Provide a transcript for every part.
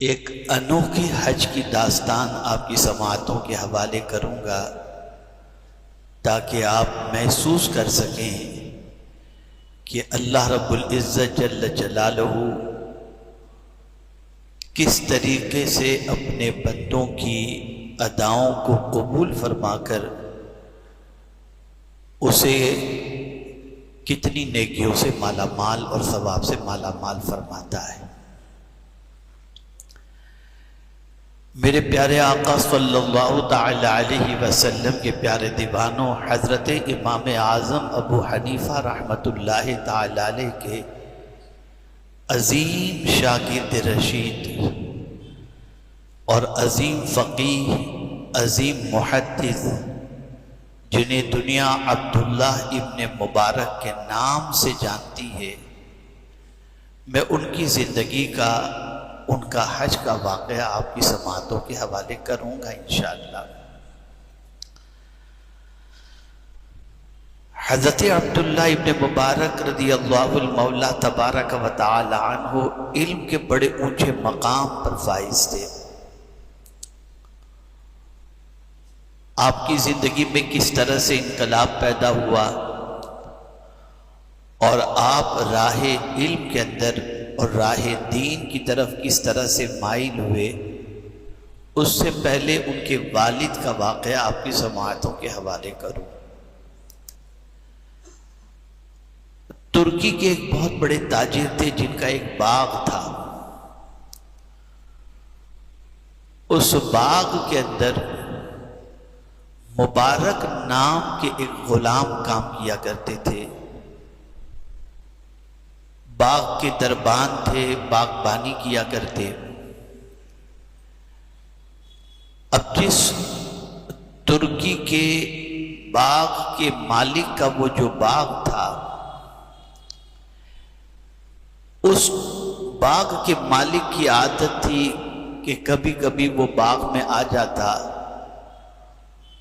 ایک انوکھی حج کی داستان آپ کی سماعتوں کے حوالے کروں گا تاکہ آپ محسوس کر سکیں کہ اللہ رب العزت جل جلالہ کس طریقے سے اپنے بندوں کی اداؤں کو قبول فرما کر اسے کتنی نیکیوں سے مالا مال اور ثواب سے مالا مال فرماتا ہے۔ میرے پیارے آقا صلی اللہ تعالی علیہ وسلم کے پیارے دیوانوں، حضرت امام اعظم ابو حنیفہ رحمۃ اللہ تعالی علیہ کے عظیم شاگرد رشید اور عظیم فقیہ، عظیم محدث، جنہیں دنیا عبداللہ ابن مبارک کے نام سے جانتی ہے، میں ان کی زندگی کا، ان کا حج کا واقعہ آپ کی سماعتوں کے حوالے کروں گا انشاءاللہ۔ حضرت عبداللہ ابن مبارک رضی اللہ المولا تبارک و تعالی عنہ علم کے بڑے اونچے مقام پر فائز تھے۔ آپ کی زندگی میں کس طرح سے انقلاب پیدا ہوا اور آپ راہ علم کے اندر اور راہ دین کی طرف کس طرح سے مائل ہوئے، اس سے پہلے ان کے والد کا واقعہ آپ کی سماعتوں کے حوالے کروں۔ ترکی کے ایک بہت بڑے تاجر تھے جن کا ایک باغ تھا۔ اس باغ کے اندر مبارک نام کے ایک غلام کام کیا کرتے تھے۔ باغ کے دربان تھے، باغبانی کیا کرتے۔ اب جس ترکی کے باغ کے مالک کا وہ جو باغ تھا، اس باغ کے مالک کی عادت تھی کہ کبھی کبھی وہ باغ میں آ جاتا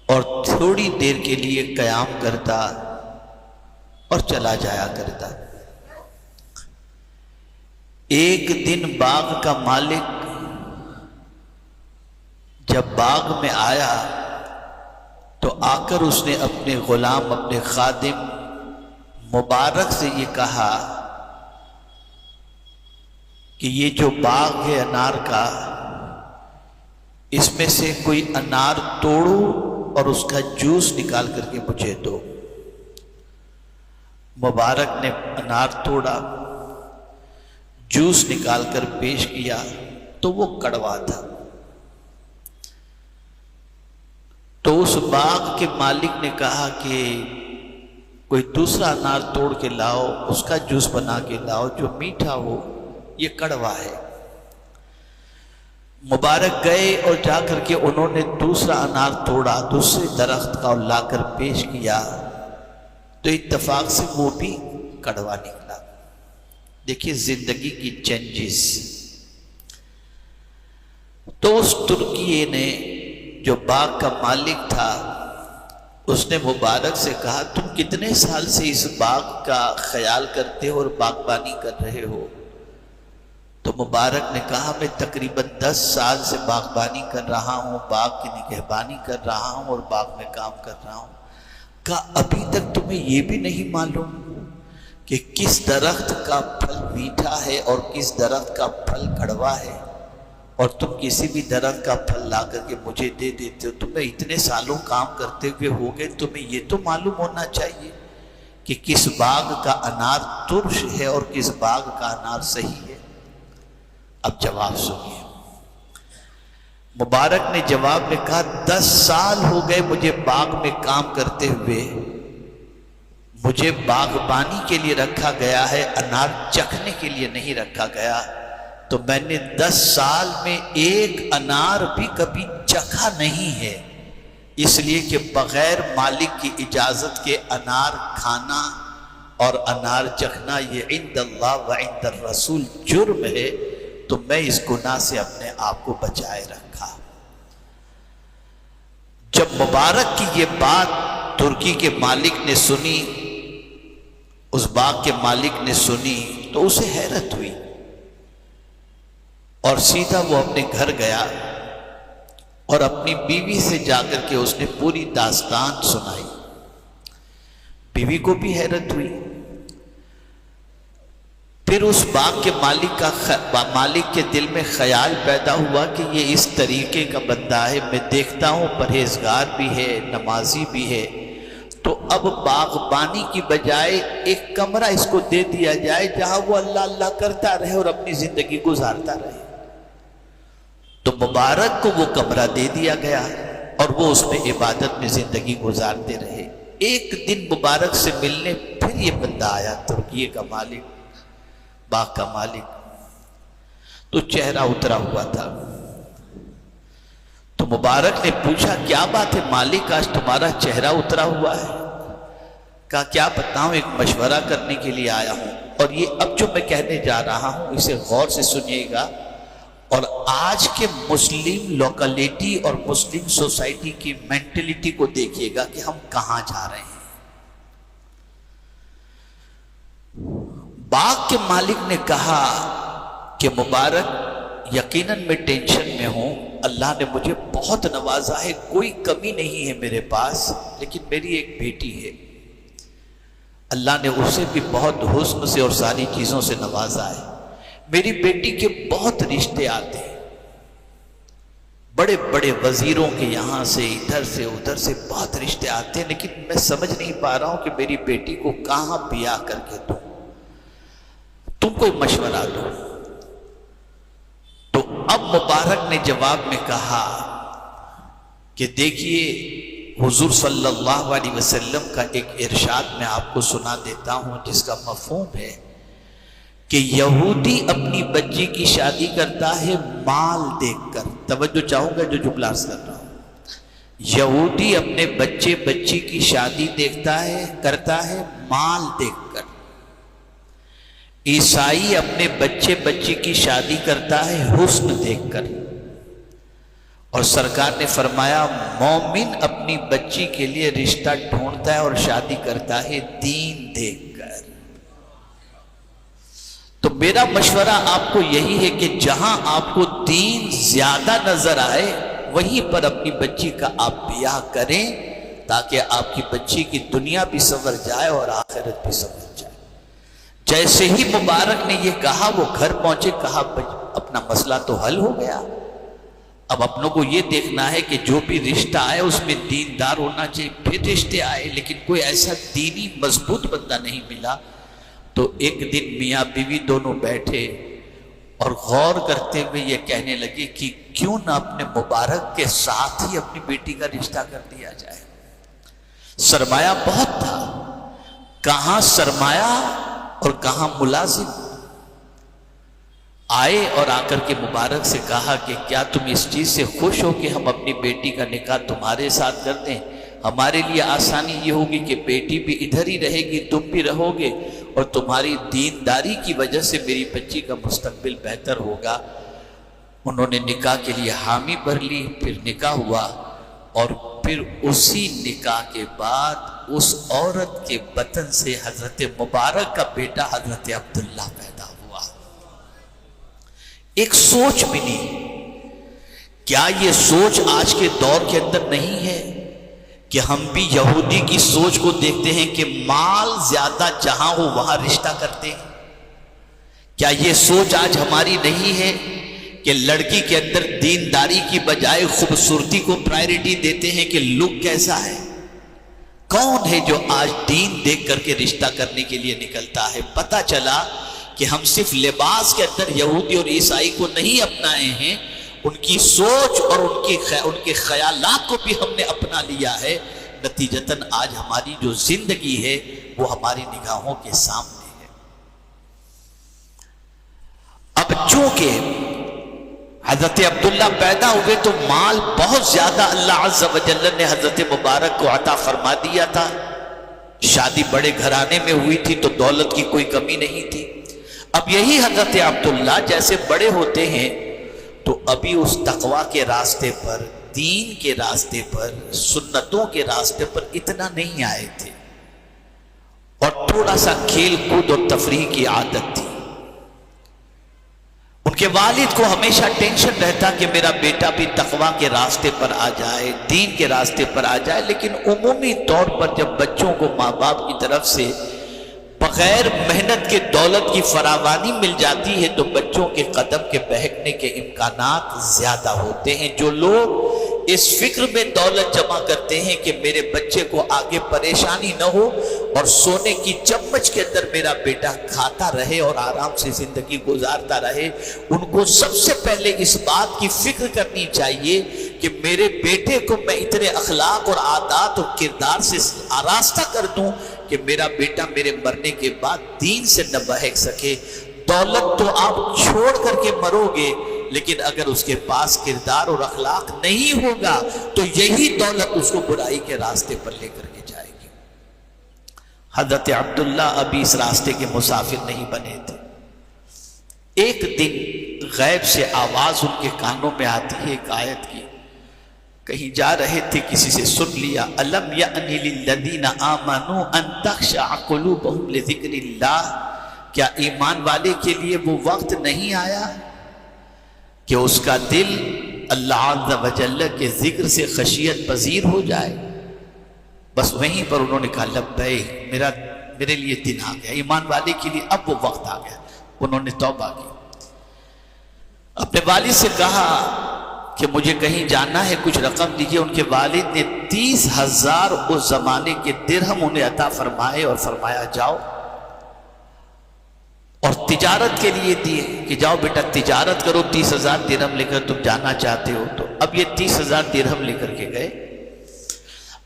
اور تھوڑی دیر کے لیے قیام کرتا اور چلا جایا کرتا۔ ایک دن باغ کا مالک جب باغ میں آیا تو آ کر اس نے اپنے غلام، اپنے خادم مبارک سے یہ کہا کہ یہ جو باغ ہے انار کا، اس میں سے کوئی انار توڑو اور اس کا جوس نکال کر کے مجھے دو۔ مبارک نے انار توڑا، جوس نکال کر پیش کیا تو وہ کڑوا تھا۔ تو اس باغ کے مالک نے کہا کہ کوئی دوسرا انار توڑ کے لاؤ، اس کا جوس بنا کے لاؤ جو میٹھا ہو، یہ کڑوا ہے۔ مبارک گئے اور جا کر کے انہوں نے دوسرا انار توڑا، دوسرے درخت کا، اور لا کر پیش کیا تو اتفاق سے وہ بھی کڑوا نکلا۔ دیکھیے زندگی کی چینجز۔ تو اس ترکی نے جو باغ کا مالک تھا، اس نے مبارک سے کہا تم کتنے سال سے اس باغ کا خیال کرتے ہو اور باغبانی کر رہے ہو؟ تو مبارک نے کہا میں تقریباً 10 سال سے باغبانی کر رہا ہوں، باغ کی نگہبانی کر رہا ہوں اور باغ میں کام کر رہا ہوں۔ کہا ابھی تک تمہیں یہ بھی نہیں معلوم کہ کس درخت کا پھل میٹھا ہے اور کس درخت کا پھل کڑوا ہے؟ اور تم کسی بھی درخت کا پھل لا کر کے مجھے دے دیتے ہو۔ تمہیں اتنے سالوں کام کرتے ہوئے ہو گئے، تمہیں یہ تو معلوم ہونا چاہیے کہ کس باغ کا انار ترش ہے اور کس باغ کا انار صحیح ہے۔ اب جواب سنیے۔ مبارک نے جواب میں کہا 10 سال ہو گئے مجھے باغ میں کام کرتے ہوئے، مجھے باغبانی کے لیے رکھا گیا ہے، انار چکھنے کے لیے نہیں رکھا گیا۔ تو میں نے 10 سال میں ایک انار بھی کبھی چکھا نہیں ہے، اس لیے کہ بغیر مالک کی اجازت کے انار کھانا اور انار چکھنا یہ عند اللہ و عند الرسول جرم ہے، تو میں اس گناہ سے اپنے آپ کو بچائے رکھا۔ جب مبارک کی یہ بات ترکی کے مالک نے سنی، اس باغ کے مالک نے سنی، تو اسے حیرت ہوئی اور سیدھا وہ اپنے گھر گیا اور اپنی بیوی سے جا کر کے اس نے پوری داستان سنائی۔ بیوی کو بھی حیرت ہوئی۔ پھر اس باغ کے مالک کے دل میں خیال پیدا ہوا کہ یہ اس طریقے کا بندہ ہے، میں دیکھتا ہوں پرہیزگار بھی ہے، نمازی بھی ہے، تو اب باغبانی کی بجائے ایک کمرہ اس کو دے دیا جائے جہاں وہ اللہ اللہ کرتا رہے اور اپنی زندگی گزارتا رہے۔ تو مبارک کو وہ کمرہ دے دیا گیا اور وہ اس میں عبادت میں زندگی گزارتے رہے۔ ایک دن مبارک سے ملنے پھر یہ بندہ آیا، ترکیے کا مالک، باغ کا مالک، تو چہرہ اترا ہوا تھا۔ تو مبارک نے پوچھا کیا بات ہے مالک، آج تمہارا چہرہ اترا ہوا ہے؟ کہا کیا بتاؤں، ایک مشورہ کرنے کے لیے آیا ہوں، اور یہ اب جو میں کہنے جا رہا ہوں اسے غور سے سنیے گا، اور آج کے مسلم لوکیلٹی اور مسلم سوسائٹی کی مینٹلٹی کو دیکھیے گا کہ ہم کہاں جا رہے ہیں۔ باغ کے مالک نے کہا کہ مبارک یقیناً میں ٹینشن میں ہوں، اللہ نے مجھے بہت نوازا ہے، کوئی کمی نہیں ہے میرے پاس، لیکن میری ایک بیٹی ہے، اللہ نے اسے بھی بہت حسن سے اور ساری چیزوں سے نوازا ہے۔ میری بیٹی کے بہت رشتے آتے ہیں، بڑے بڑے وزیروں کے یہاں سے ادھر سے ادھر سے بہت رشتے آتے ہیں، لیکن میں سمجھ نہیں پا رہا ہوں کہ میری بیٹی کو کہاں بیاہ کر کے دوں، تم کوئی مشورہ دو۔ تو اب مبارک نے جواب میں کہا کہ دیکھیے حضور صلی اللہ علیہ وسلم کا ایک ارشاد میں آپ کو سنا دیتا ہوں جس کا مفہوم ہے کہ یہودی اپنی بچی کی شادی کرتا ہے مال دیکھ کر۔ توجہ چاہوں گا جو جملہ عرض کر رہا ہوں، یہودی اپنے بچی کی شادی کرتا ہے مال دیکھ کر، عیسائی اپنے بچی کی شادی کرتا ہے حسن دیکھ کر، اور سرکار نے فرمایا مومن اپنی بچی کے لیے رشتہ ڈھونڈتا ہے اور شادی کرتا ہے دین دیکھ کر۔ تو میرا مشورہ آپ کو یہی ہے کہ جہاں آپ کو دین زیادہ نظر آئے وہیں پر اپنی بچی کا آپ بیاہ کریں، تاکہ آپ کی بچی کی دنیا بھی سنور جائے اور آخرت بھی سنور جائے۔ جیسے ہی مبارک نے یہ کہا وہ گھر پہنچے، کہا اپنا مسئلہ تو حل ہو گیا، اب اپنوں کو یہ دیکھنا ہے کہ جو بھی رشتہ آئے اس میں دیندار ہونا چاہیے۔ پھر رشتے آئے لیکن کوئی ایسا دینی مضبوط بندہ نہیں ملا، تو ایک دن میاں بیوی دونوں بیٹھے اور غور کرتے ہوئے یہ کہنے لگے کہ کیوں نہ اپنے مبارک کے ساتھ ہی اپنی بیٹی کا رشتہ کر دیا جائے۔ سرمایہ بہت تھا، کہاں سرمایہ اور کہاں ملازم۔ آئے اور آ کر کے مبارک سے کہا کہ کیا تم اس چیز سے خوش ہو کہ ہم اپنی بیٹی کا نکاح تمہارے ساتھ کر دیں؟ ہمارے لیے آسانی یہ ہوگی کہ بیٹی بھی ادھر ہی رہے گی، تم بھی رہو گے، اور تمہاری دینداری کی وجہ سے میری بچی کا مستقبل بہتر ہوگا۔ انہوں نے نکاح کے لیے حامی بھر لی، پھر نکاح ہوا، اور پھر اسی نکاح کے بعد اس عورت کے بطن سے حضرت مبارک کا بیٹا حضرت عبداللہ پیدا ہوا۔ ایک سوچ ملی، کیا یہ سوچ آج کے دور کے اندر نہیں ہے کہ ہم بھی یہودی کی سوچ کو دیکھتے ہیں کہ مال زیادہ جہاں ہو وہاں رشتہ کرتے ہیں؟ کیا یہ سوچ آج ہماری نہیں ہے کہ لڑکی کے اندر دینداری کی بجائے خوبصورتی کو پرائرٹی دیتے ہیں کہ لک کیسا ہے؟ کون ہے جو آج دین دیکھ کر کے رشتہ کرنے کے لیے نکلتا ہے؟ پتہ چلا کہ ہم صرف لباس کے اندر یہودی اور عیسائی کو نہیں اپنائے ہیں، ان کی سوچ اور ان کے خیالات کو بھی ہم نے اپنا لیا ہے۔ نتیجتاً آج ہماری جو زندگی ہے وہ ہماری نگاہوں کے سامنے ہے۔ اب چونکہ حضرت عبداللہ پیدا ہوئے تو مال بہت زیادہ اللہ عز و جل نے حضرت مبارک کو عطا فرما دیا تھا۔ شادی بڑے گھرانے میں ہوئی تھی تو دولت کی کوئی کمی نہیں تھی۔ اب یہی حضرت عبداللہ جیسے بڑے ہوتے ہیں تو ابھی اس تقویٰ کے راستے پر، دین کے راستے پر، سنتوں کے راستے پر اتنا نہیں آئے تھے، اور تھوڑا سا کھیل کود اور تفریح کی عادت تھی۔ ان کے والد کو ہمیشہ ٹینشن رہتا کہ میرا بیٹا بھی تقویٰ کے راستے پر آ جائے، دین کے راستے پر آ جائے، لیکن عمومی طور پر جب بچوں کو ماں باپ کی طرف سے بغیر محنت کے دولت کی فراوانی مل جاتی ہے تو بچوں کے قدم کے بہکنے کے امکانات زیادہ ہوتے ہیں۔ جو لوگ اس فکر میں دولت جمع کرتے ہیں کہ میرے بچے کو آگے پریشانی نہ ہو اور سونے کی چمچ کے اندر میرا بیٹا کھاتا رہے اور آرام سے زندگی گزارتا رہے، ان کو سب سے پہلے اس بات کی فکر کرنی چاہیے کہ میرے بیٹے کو میں اتنے اخلاق اور عادات اور کردار سے آراستہ کر دوں کہ میرا بیٹا میرے مرنے کے بعد دین سے نہ بہک سکے۔ دولت تو آپ چھوڑ کر کے مرو گے، لیکن اگر اس کے پاس کردار اور اخلاق نہیں ہوگا تو یہی دولت اس کو برائی کے راستے پر لے کر کے جائے گی۔ حضرت عبداللہ ابھی اس راستے کے مسافر نہیں بنے تھے۔ ایک دن غیب سے آواز ان کے کانوں میں آتی ہے ایک آیت کی، کہیں جا رہے تھے کسی سے سن لیا، الم یأن للذین آمنوا ان تخشع قلوبہم لذکر اللہ، کیا ایمان والے کے لیے وہ وقت نہیں آیا کہ اس کا دل اللہ عز و جل کے ذکر سے خشیت پذیر ہو جائے؟ بس وہیں پر انہوں نے کہا لبیک، میرے لیے دن آ گیا، ایمان والے کے لیے اب وہ وقت آ گیا۔ انہوں نے توبہ کی، اپنے والد سے کہا کہ مجھے کہیں جانا ہے، کچھ رقم دیجیے۔ ان کے والد نے 30,000 اس زمانے کے درہم انہیں عطا فرمائے اور فرمایا جاؤ، اور تجارت کے لیے دیے کہ جاؤ بیٹا تجارت کرو، 30,000 درہم لے کر تم جانا چاہتے ہو تو۔ اب یہ 30,000 درہم لے کر کے گئے۔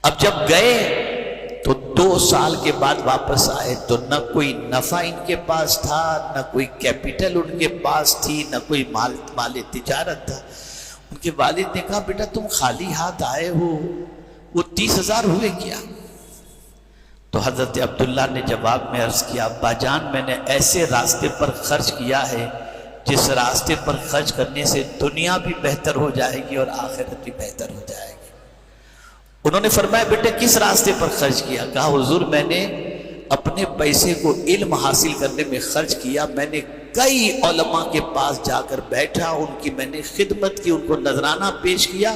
اب جب گئے تو 2 سال کے بعد واپس آئے تو نہ کوئی نفع ان کے پاس تھا، نہ کوئی کیپٹل ان کے پاس تھی، نہ کوئی مال تجارت تھا۔ ان کے والد نے کہا بیٹا تم خالی ہاتھ آئے ہو، وہ 30,000 ہوئے کیا؟ تو حضرت عبداللہ نے جواب میں عرض کیا، ابا جان میں نے ایسے راستے پر خرچ کیا ہے جس راستے پر خرچ کرنے سے دنیا بھی بہتر ہو جائے گی اور آخرت بھی بہتر ہو جائے گی۔ انہوں نے فرمایا بیٹے کس راستے پر خرچ کیا؟ کہا حضور میں نے اپنے پیسے کو علم حاصل کرنے میں خرچ کیا، میں نے کئی علماء کے پاس جا کر بیٹھا، ان کی میں نے خدمت کی، ان کو نذرانہ پیش کیا،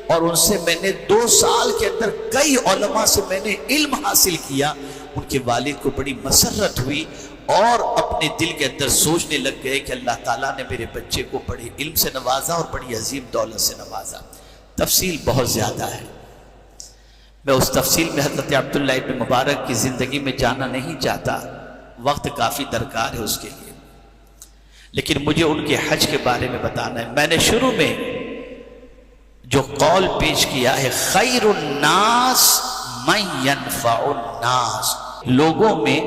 اور ان سے میں نے 2 سال کے اندر کئی علماء سے میں نے علم حاصل کیا۔ ان کے والد کو بڑی مسرت ہوئی اور اپنے دل کے اندر سوچنے لگ گئے کہ اللہ تعالیٰ نے میرے بچے کو بڑے علم سے نوازا اور بڑی عظیم دولت سے نوازا۔ تفصیل بہت زیادہ ہے، میں اس تفصیل میں حضرت عبداللہ ابن مبارک کی زندگی میں جانا نہیں چاہتا، وقت کافی درکار ہے اس کے لیے، لیکن مجھے ان کے حج کے بارے میں بتانا ہے۔ میں نے شروع میں جو قول پیش کیا ہے، خیر الناس من ینفع الناس، لوگوں میں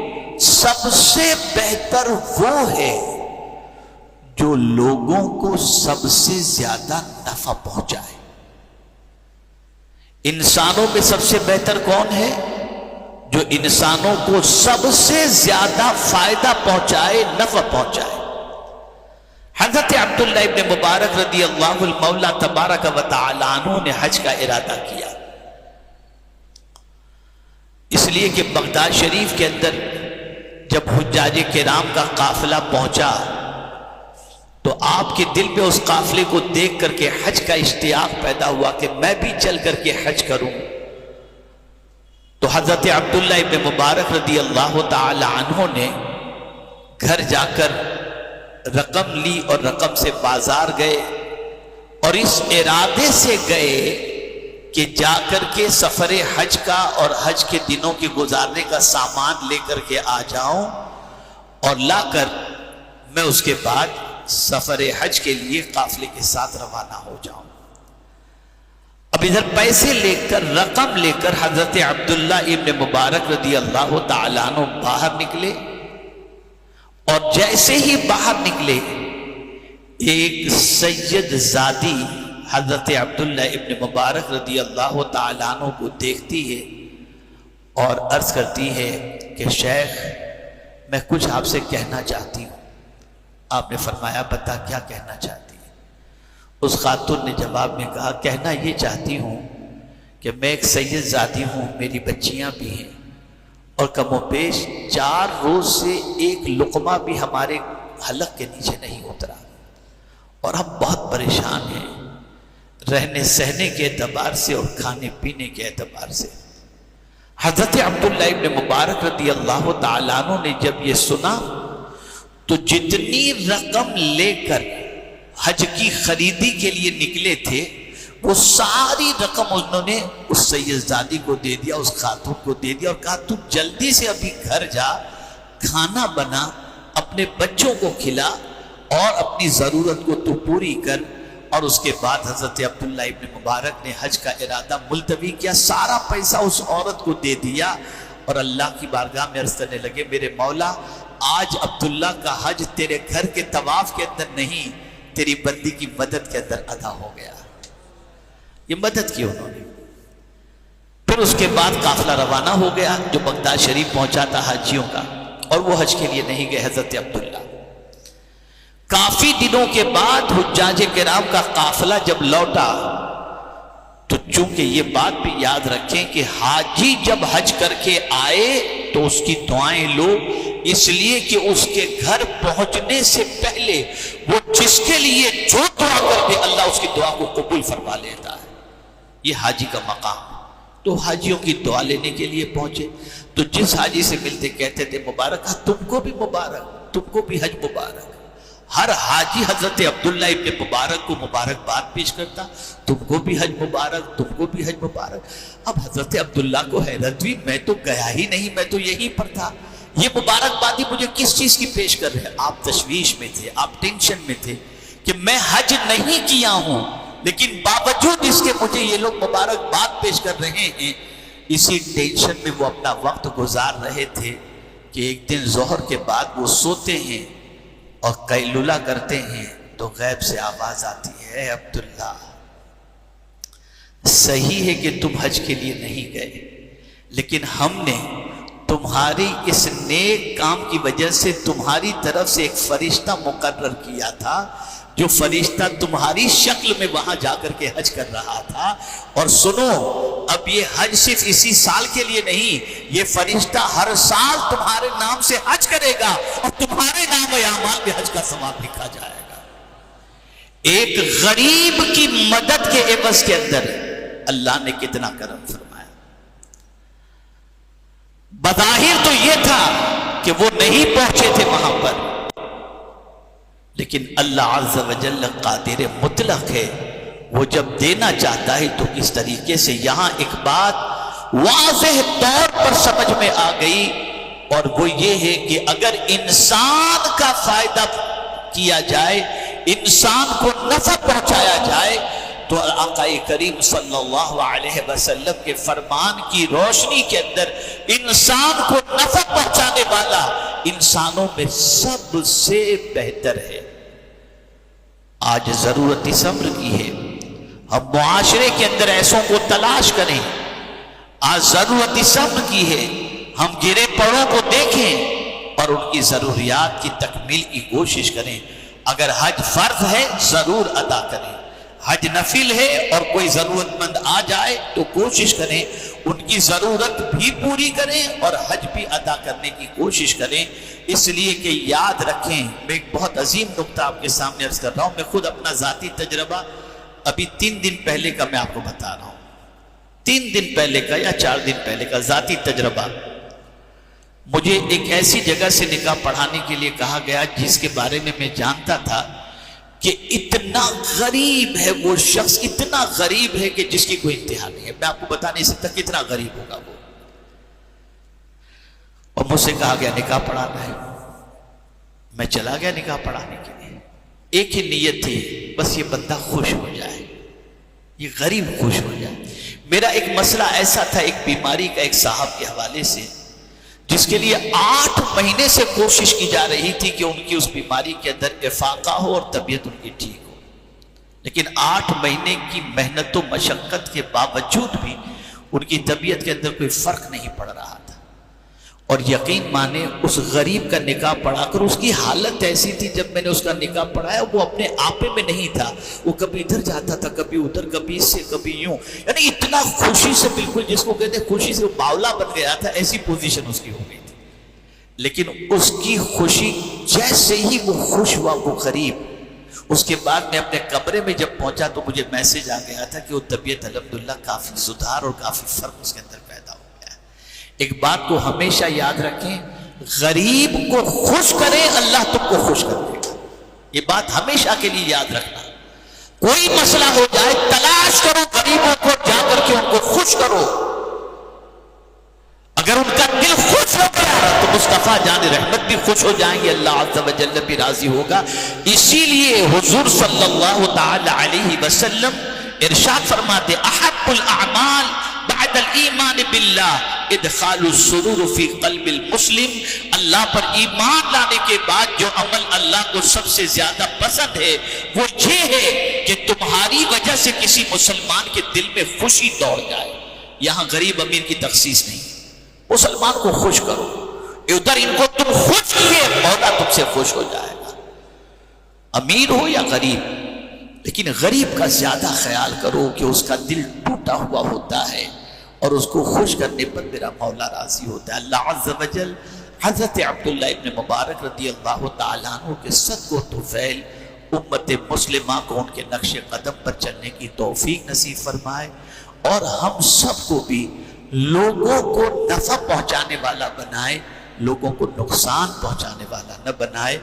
سب سے بہتر وہ ہے جو لوگوں کو سب سے زیادہ نفع پہنچائے۔ انسانوں میں سب سے بہتر کون ہے؟ جو انسانوں کو سب سے زیادہ فائدہ پہنچائے، نفع پہنچائے۔ حضرت عبداللہ ابن مبارک رضی اللہ المولا تبارک و تعالی عنہ نے حج کا ارادہ کیا، اس لیے کہ بغداد شریف کے اندر جب حجاج کرام کا قافلہ پہنچا تو آپ کے دل میں اس قافلے کو دیکھ کر کے حج کا اشتیاق پیدا ہوا کہ میں بھی چل کر کے حج کروں۔ تو حضرت عبداللہ ابن مبارک رضی اللہ تعالی عنہ نے گھر جا کر رقم لی اور رقم سے بازار گئے، اور اس ارادے سے گئے کہ جا کر کے سفر حج کا اور حج کے دنوں کے گزارنے کا سامان لے کر کے آ جاؤں، اور لا کر میں اس کے بعد سفر حج کے لیے قافلے کے ساتھ روانہ ہو جاؤں۔ اب ادھر پیسے لے کر رقم لے کر حضرت عبداللہ ابن مبارک رضی اللہ تعالیٰ عنہ باہر نکلے، اور جیسے ہی باہر نکلے ایک سید زادی حضرت عبداللہ ابن مبارک رضی اللہ تعالیٰ عنہ کو دیکھتی ہے اور عرض کرتی ہے کہ شیخ میں کچھ آپ سے کہنا چاہتی ہوں۔ آپ نے فرمایا بتا کیا کہنا چاہتی ہے؟ اس خاتون نے جواب میں کہا کہنا یہ چاہتی ہوں کہ میں ایک سید زادی ہوں، میری بچیاں بھی ہیں، اور کم و بیش 4 روز سے ایک لقمہ بھی ہمارے حلق کے نیچے نہیں اترا، اور ہم بہت پریشان ہیں رہنے سہنے کے اعتبار سے اور کھانے پینے کے اعتبار سے۔ حضرت عبداللہ ابن مبارک رضی اللہ تعالیٰ عنہ نے جب یہ سنا تو جتنی رقم لے کر حج کی خریدی کے لیے نکلے تھے وہ ساری رقم انہوں نے اس سیدزادی کو دے دیا، اس خاتون کو دے دیا، اور کہا تو جلدی سے ابھی گھر جا، کھانا بنا، اپنے بچوں کو کھلا اور اپنی ضرورت کو تو پوری کر۔ اور اس کے بعد حضرت عبداللہ ابن مبارک نے حج کا ارادہ ملتوی کیا، سارا پیسہ اس عورت کو دے دیا اور اللہ کی بارگاہ میں عرض کرنے لگے میرے مولا آج عبداللہ کا حج تیرے گھر کے طواف کے اندر نہیں، تیری بندی کی مدد کے اندر ادا ہو گیا۔ یہ مدد کی انہوں نے۔ پھر اس کے بعد قافلہ روانہ ہو گیا جو بغداد شریف پہنچا تھا حاجیوں کا، اور وہ حج کے لیے نہیں گئے حضرت عبداللہ۔ کافی دنوں کے بعد حجاج کرام کا قافلہ جب لوٹا تو چونکہ یہ بات بھی یاد رکھیں کہ حاجی جب حج کر کے آئے تو اس کی دعائیں لو، اس لیے کہ اس کے گھر پہنچنے سے پہلے وہ جس کے لیے جو دعا کر دے اللہ اس کی دعا کو قبول فرما لیتا ہے۔ یہ حاجی کا مقام۔ تو حاجیوں کی دعا لینے کے لیے پہنچے تو جس حاجی سے ملتے کہتے تھے مبارک، تم کو بھی مبارک، تم کو بھی حج مبارک۔ ہر حاجی حضرت عبداللہ ابن مبارک کو مبارکباد پیش کرتا، تم کو بھی حج مبارک، تم کو بھی حج مبارک۔ اب حضرت عبداللہ کو حیرت ہوئی، میں تو گیا ہی نہیں، میں تو یہیں پر تھا، یہ مبارکبادی مجھے کس چیز کی پیش کر رہے ہیں؟ آپ تشویش میں تھے، آپ ٹینشن میں تھے کہ میں حج نہیں کیا ہوں، لیکن باوجود اس کے مجھے یہ لوگ مبارکباد پیش کر رہے ہیں۔ اسی ٹینشن میں وہ اپنا وقت گزار رہے تھے کہ ایک دن ظہر کے بعد وہ سوتے ہیں اور قیلولہ کرتے ہیں تو غیب سے آواز آتی ہے، عبداللہ صحیح ہے کہ تم حج کے لیے نہیں گئے، لیکن ہم نے تمہاری اس نیک کام کی وجہ سے تمہاری طرف سے ایک فرشتہ مقرر کیا تھا، جو فرشتہ تمہاری شکل میں وہاں جا کر کے حج کر رہا تھا۔ اور سنو، اب یہ حج صرف اسی سال کے لیے نہیں، یہ فرشتہ ہر سال تمہارے نام سے حج کرے گا اور تمہارے نام اعمال میں حج کا ثواب لکھا جائے گا۔ ایک غریب کی مدد کے عوض کے اندر اللہ نے کتنا کرم فرمایا۔ بظاہر تو یہ تھا کہ وہ نہیں پہنچے تھے وہاں پر، لیکن اللہ عز و جل قادر مطلق ہے، وہ جب دینا چاہتا ہے تو اس طریقے سے۔ یہاں ایک بات واضح طور پر سمجھ میں آ گئی، اور وہ یہ ہے کہ اگر انسان کا فائدہ کیا جائے، انسان کو نفع پہنچایا جائے، تو آقا کریم صلی اللہ علیہ وسلم کے فرمان کی روشنی کے اندر انسان کو نفع پہنچانے والا انسانوں میں سب سے بہتر ہے۔ آج ضرورت اس امر کی ہے، ہم معاشرے کے اندر ایسوں کو تلاش کریں۔ آج ضرورت اس امر کی ہے، ہم گرے پڑوں کو دیکھیں اور ان کی ضروریات کی تکمیل کی کوشش کریں۔ اگر حج فرض ہے ضرور ادا کریں، حج نفل ہے اور کوئی ضرورت مند آ جائے تو کوشش کریں ان کی ضرورت بھی پوری کریں اور حج بھی ادا کرنے کی کوشش کریں۔ اس لیے کہ یاد رکھیں، میں ایک بہت عظیم نقطہ آپ کے سامنے عرض کر رہا ہوں، میں خود اپنا ذاتی تجربہ ابھی 3 دن پہلے کا میں آپ کو بتا رہا ہوں، 3 دن پہلے کا یا 4 دن پہلے کا ذاتی تجربہ۔ مجھے ایک ایسی جگہ سے نکاح پڑھانے کے لیے کہا گیا جس کے بارے میں میں جانتا تھا کہ اتنا غریب ہے وہ شخص، اتنا غریب ہے کہ جس کی کوئی انتہا نہیں ہے، میں آپ کو بتا نہیں سکتا کتنا غریب ہوگا وہ۔ اور مجھ سے کہا گیا نکاح پڑھانا ہے، میں چلا گیا نکاح پڑھانے کے لیے۔ ایک ہی نیت تھی، بس یہ بندہ خوش ہو جائے، یہ غریب خوش ہو جائے۔ میرا ایک مسئلہ ایسا تھا، ایک بیماری کا ایک صاحب کے حوالے سے، جس کے لیے 8 مہینے سے کوشش کی جا رہی تھی کہ ان کی اس بیماری کے اندر افاقہ ہو اور طبیعت ان کی ٹھیک ہو، لیکن 8 مہینے کی محنت و مشقت کے باوجود بھی ان کی طبیعت کے اندر کوئی فرق نہیں پڑ رہا تھا۔ اور یقین مانے اس غریب کا نکاح پڑھا کر اس کی حالت ایسی تھی، جب میں نے اس کا نکاح پڑھایا وہ اپنے آپے میں نہیں تھا، وہ کبھی ادھر جاتا تھا، کبھی ادھر، کبھی اس سے، کبھی یوں، یعنی اتنا خوشی سے، بالکل جس کو کہتے ہیں خوشی سے وہ باولا بن گیا تھا، ایسی پوزیشن اس کی ہو گئی تھی۔ لیکن اس کی خوشی، جیسے ہی وہ خوش ہوا وہ غریب، اس کے بعد میں اپنے کمرے میں جب پہنچا تو مجھے میسج آ گیا تھا کہ وہ طبیعت الحمدللہ کافی سدھار اور کافی فرق اس کے اندر پیدا ہو گیا ہے۔ ایک بات کو ہمیشہ یاد رکھیں، غریب کو خوش کرے اللہ تم کو خوش کر دے گا، یہ بات ہمیشہ کے لیے یاد رکھنا۔ کوئی مسئلہ ہو جائے تلاش کرو غریبوں کو، جا کر کے ان کو خوش کرو، اگر ان کا دل خوش ہو گیا تو مصطفیٰ جان رحمت بھی خوش ہو جائیں گے، اللہ عز و جل بھی راضی ہوگا۔ اسی لیے حضور صلی اللہ تعالی علیہ وسلم ارشاد فرماتے احب الاعمال بعد الایمان باللہ ادخال السرور فی قلب المسلم، اللہ پر ایمان لانے کے بعد جو عمل اللہ کو سب سے زیادہ پسند ہے وہ یہ ہے کہ تمہاری وجہ سے کسی مسلمان کے دل میں خوشی دوڑ جائے۔ یہاں غریب امیر کی تخصیص نہیں، مسلمان کو خوش کرو، ادھر ان کو تم خوش کیے مولا تم سے خوش ہو جائے گا، امیر ہو یا غریب، لیکن غریب کا زیادہ خیال کرو کہ اس کا دل ٹوٹا ہوا ہوتا ہے اور اس کو خوش کرنے پر میرا مولا راضی ہوتا ہے۔ اللہ عز و جل حضرت عبداللہ ابن مبارک رضی اللہ تعالیٰ عنہ کے صدق و طفیل امت مسلمہ کو ان کے نقش قدم پر چلنے کی توفیق نصیب فرمائے، اور ہم سب کو بھی لوگوں کو نفع پہنچانے والا بنائے، لوگوں کو نقصان پہنچانے والا نہ بنائے۔